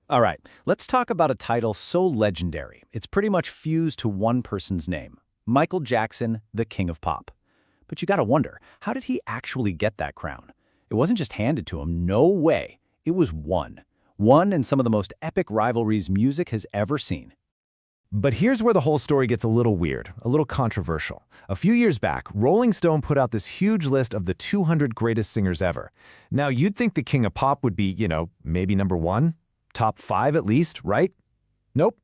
All right, let's talk about a title so legendary. It's pretty much fused to one person's name. Michael Jackson, the King of Pop. But you gotta wonder, how did he actually get that crown? It wasn't just handed to him, no way. It was won. Won in some of the most epic rivalries music has ever seen. But here's where the whole story gets a little weird, a little controversial. A few years back, Rolling Stone put out this huge list of the 200 greatest singers ever. Now, you'd think the King of Pop would be, maybe number one, top 5 at least, right? Nope.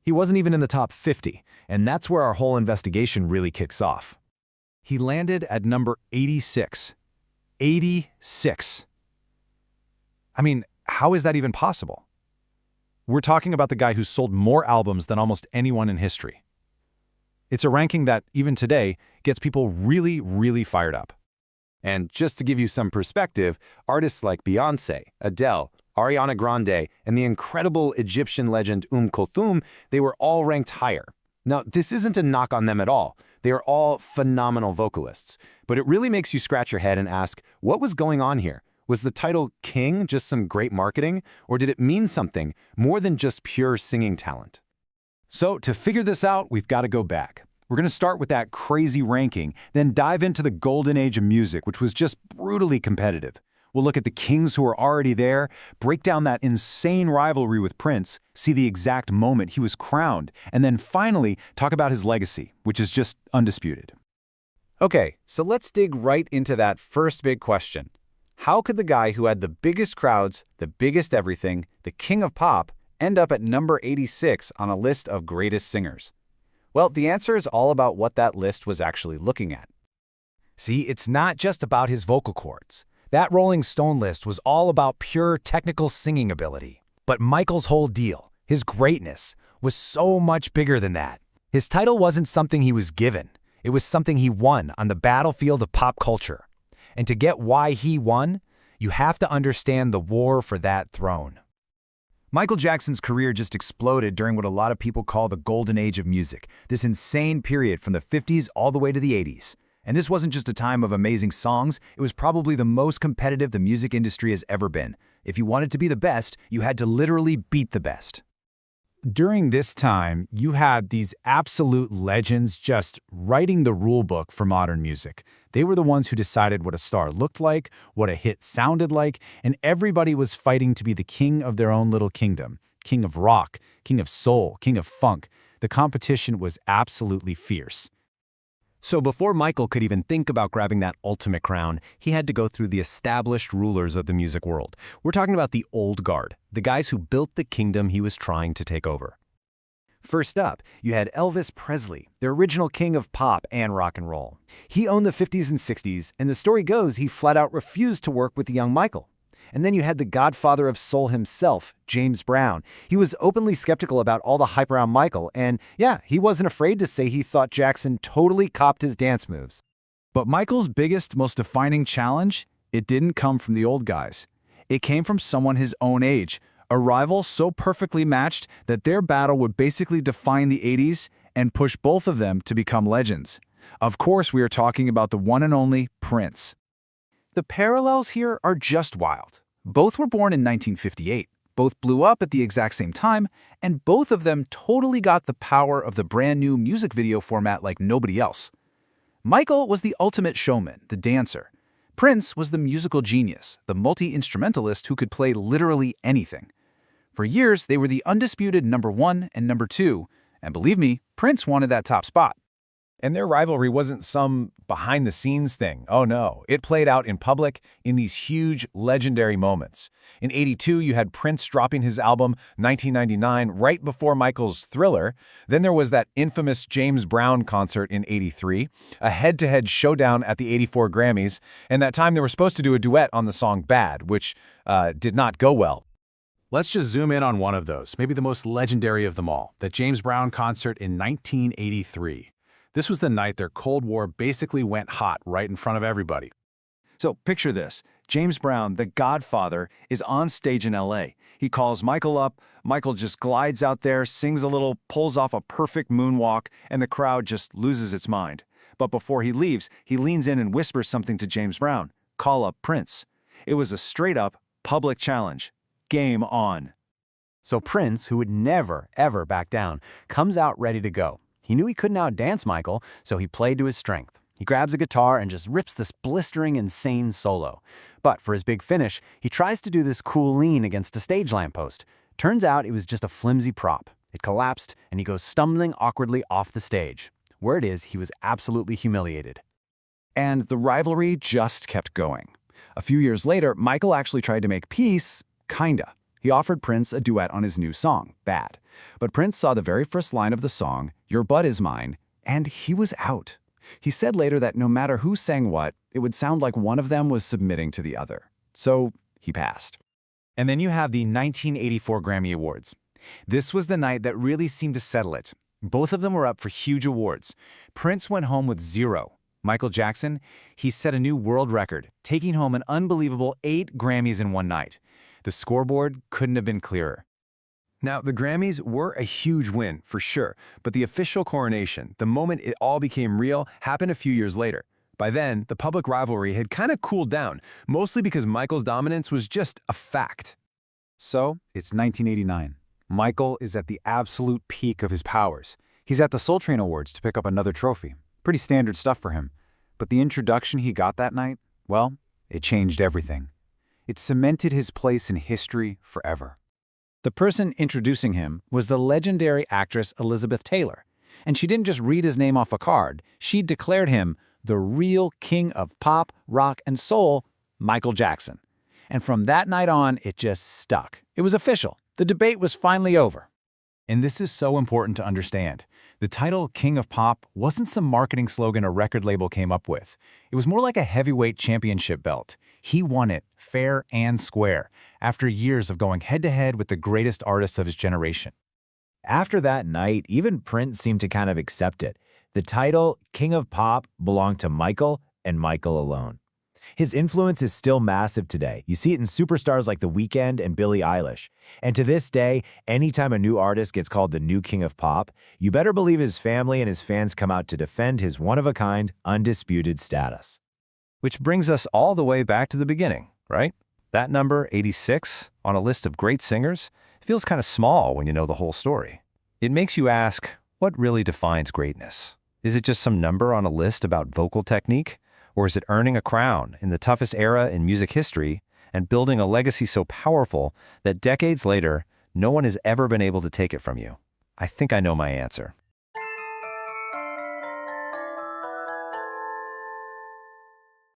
He wasn't even in the top 50, and that's where our whole investigation really kicks off. He landed at number 86. 86. I mean, how is that even possible? We're talking about the guy who's sold more albums than almost anyone in history. It's a ranking that, even today, gets people really, really fired up. And just to give you some perspective, artists like Beyoncé, Adele, Ariana Grande, and the incredible Egyptian legend Kulthum, they were all ranked higher. Now, this isn't a knock on them at all. They are all phenomenal vocalists. But it really makes you scratch your head and ask, what was going on here? Was the title King just some great marketing, or did it mean something more than just pure singing talent? So to figure this out, we've got to go back. We're going to start with that crazy ranking, then dive into the golden age of music, which was just brutally competitive. We'll look at the kings who were already there, break down that insane rivalry with Prince, see the exact moment he was crowned, and then finally talk about his legacy, which is just undisputed. Okay, so let's dig right into that first big question. How could the guy who had the biggest crowds, the biggest everything, the king of pop, end up at number 86 on a list of greatest singers? Well, the answer is all about what that list was actually looking at. See, it's not just about his vocal cords. That Rolling Stone list was all about pure technical singing ability. But Michael's whole deal, his greatness, was so much bigger than that. His title wasn't something he was given. It was something he won on the battlefield of pop culture. And to get why he won, you have to understand the war for that throne. Michael Jackson's career just exploded during what a lot of people call the golden age of music, this insane period from the 50s all the way to the 80s. And this wasn't just a time of amazing songs, it was probably the most competitive the music industry has ever been. If you wanted to be the best, you had to literally beat the best. During this time, you had these absolute legends just writing the rule book for modern music. They were the ones who decided what a star looked like, what a hit sounded like, and everybody was fighting to be the king of their own little kingdom. King of rock, king of soul, king of funk. The competition was absolutely fierce. So before Michael could even think about grabbing that ultimate crown, he had to go through the established rulers of the music world. We're talking about the old guard, the guys who built the kingdom he was trying to take over. First up, you had Elvis Presley, the original king of pop and rock and roll. He owned the 50s and 60s, and the story goes he flat out refused to work with the young Michael. And then you had the godfather of soul himself, James Brown. He was openly skeptical about all the hype around Michael, and yeah, he wasn't afraid to say he thought Jackson totally copied his dance moves. But Michael's biggest, most defining challenge, it didn't come from the old guys. It came from someone his own age, a rival so perfectly matched that their battle would basically define the 80s and push both of them to become legends. Of course, we are talking about the one and only Prince. The parallels here are just wild. Both were born in 1958, both blew up at the exact same time, and both of them totally got the power of the brand new music video format like nobody else. Michael was the ultimate showman, the dancer. Prince was the musical genius, the multi-instrumentalist who could play literally anything. For years, they were the undisputed number 1 and number 2, and believe me, Prince wanted that top spot. And their rivalry wasn't some behind-the-scenes thing. Oh no, it played out in public in these huge, legendary moments. In '82, you had Prince dropping his album 1999 right before Michael's Thriller. Then there was that infamous James Brown concert in '83, a head-to-head showdown at the '84 Grammys, and that time they were supposed to do a duet on the song Bad, which did not go well. Let's just zoom in on one of those, maybe the most legendary of them all, the James Brown concert in 1983. This was the night their Cold War basically went hot right in front of everybody. So picture this. James Brown, the Godfather, is on stage in LA. He calls Michael up, Michael just glides out there, sings a little, pulls off a perfect moonwalk, and the crowd just loses its mind. But before he leaves, he leans in and whispers something to James Brown. Call up Prince. It was a straight-up public challenge. Game on. So Prince, who would never, ever back down, comes out ready to go. He knew he couldn't outdance Michael, so he played to his strength. He grabs a guitar and just rips this blistering, insane solo. But for his big finish, he tries to do this cool lean against a stage lamppost. Turns out it was just a flimsy prop. It collapsed, and he goes stumbling awkwardly off the stage. Word is, he was absolutely humiliated. And the rivalry just kept going. A few years later, Michael actually tried to make peace, kinda. He offered Prince a duet on his new song, Bad. But Prince saw the very first line of the song, Your Butt Is Mine, and he was out. He said later that no matter who sang what, it would sound like one of them was submitting to the other. So he passed. And then you have the 1984 Grammy Awards. This was the night that really seemed to settle it. Both of them were up for huge awards. Prince went home with 0. Michael Jackson, he set a new world record, taking home an unbelievable 8 Grammys in one night. The scoreboard couldn't have been clearer. Now, the Grammys were a huge win, for sure, but the official coronation, the moment it all became real, happened a few years later. By then, the public rivalry had kind of cooled down, mostly because Michael's dominance was just a fact. So, it's 1989. Michael is at the absolute peak of his powers. He's at the Soul Train Awards to pick up another trophy. Pretty standard stuff for him. But the introduction he got that night, well, it changed everything. It cemented his place in history forever. The person introducing him was the legendary actress Elizabeth Taylor. And she didn't just read his name off a card. She declared him the real king of pop, rock, and soul, Michael Jackson. And from that night on, it just stuck. It was official. The debate was finally over. And this is so important to understand. The title King of Pop wasn't some marketing slogan a record label came up with. It was more like a heavyweight championship belt. He won it, fair and square, after years of going head-to-head with the greatest artists of his generation. After that night, even Prince seemed to kind of accept it. The title, King of Pop, belonged to Michael and Michael alone. His influence is still massive today. You see it in superstars like The Weeknd and Billie Eilish. And to this day, anytime a new artist gets called the new King of Pop, you better believe his family and his fans come out to defend his one-of-a-kind, undisputed status. Which brings us all the way back to the beginning, right? That number, 86, on a list of great singers, feels kind of small when you know the whole story. It makes you ask, what really defines greatness? Is it just some number on a list about vocal technique? Or is it earning a crown in the toughest era in music history and building a legacy so powerful that decades later, no one has ever been able to take it from you? I think I know my answer.